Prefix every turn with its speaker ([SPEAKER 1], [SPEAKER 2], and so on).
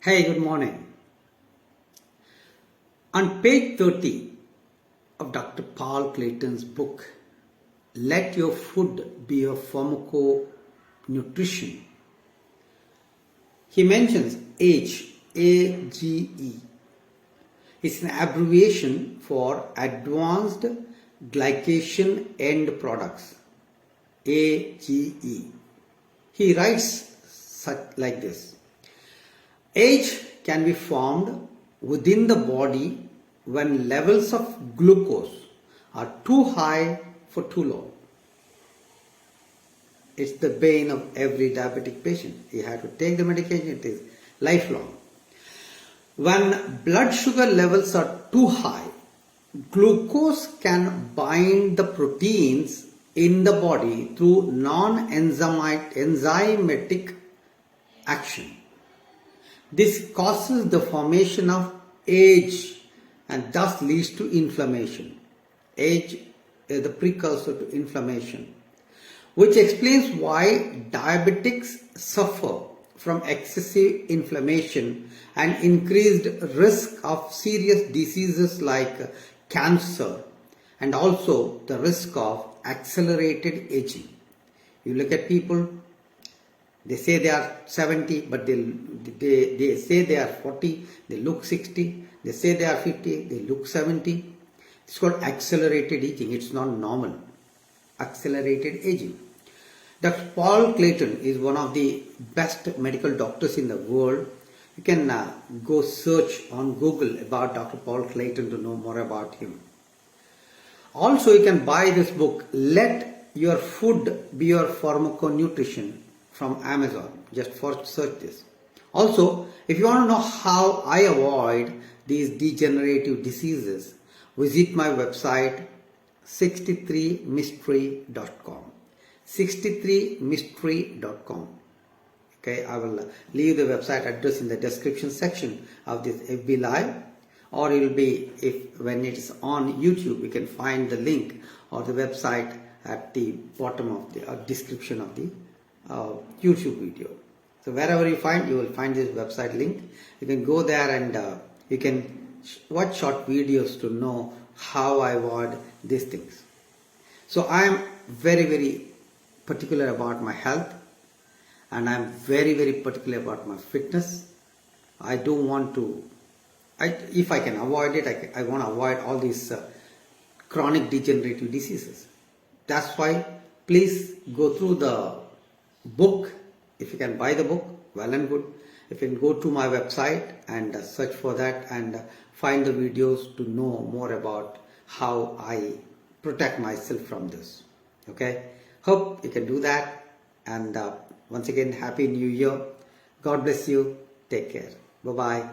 [SPEAKER 1] Hey, good morning. On page 30 of Dr. Paul Clayton's book, Let Your Food Be Your Pharmaconutrition, he mentions AGE. AGE. It's an abbreviation for Advanced Glycation End Products. AGE. He writes like this. AGE can be formed within the body when levels of glucose are too high for too low. It's the bane of every diabetic patient. You have to take the medication, it is lifelong. When blood sugar levels are too high, glucose can bind the proteins in the body through non-enzymatic action. This causes the formation of AGE and thus leads to inflammation. AGE is the precursor to inflammation, which explains why diabetics suffer from excessive inflammation and increased risk of serious diseases like cancer and also the risk of accelerated aging. You look at people, they say they are 70, but they say they are 40, they look 60. They say they are 50, they look 70. It's called accelerated aging. It's not normal. Accelerated aging. Dr. Paul Clayton is one of the best medical doctors in the world. You can go search on Google about Dr. Paul Clayton to know more about him. Also, you can buy this book, Let Your Food Be Your Pharmaconutrition, from Amazon. Just search this. Also, if you want to know how I avoid these degenerative diseases, visit my website 63mystery.com. 63mystery.com. Okay, I will leave the website address in the description section of this FB Live, or it will be, when it is on YouTube, you can find the link or the website at the bottom of the description of the YouTube video. So wherever you find, you will find this website link. You can go there and you can watch short videos to know how I avoid these things. So I am very, very particular about my health, and I am very, very particular about my fitness. I don't want to, if I can avoid it, I want to avoid all these chronic degenerative diseases. That's why please go through the book. If you can buy the book, well and good. If you can go to my website and search for that and find the videos to know more about how I protect myself from this. Okay, hope you can do that. And once again, Happy New Year. God bless you. Take care. Bye-bye.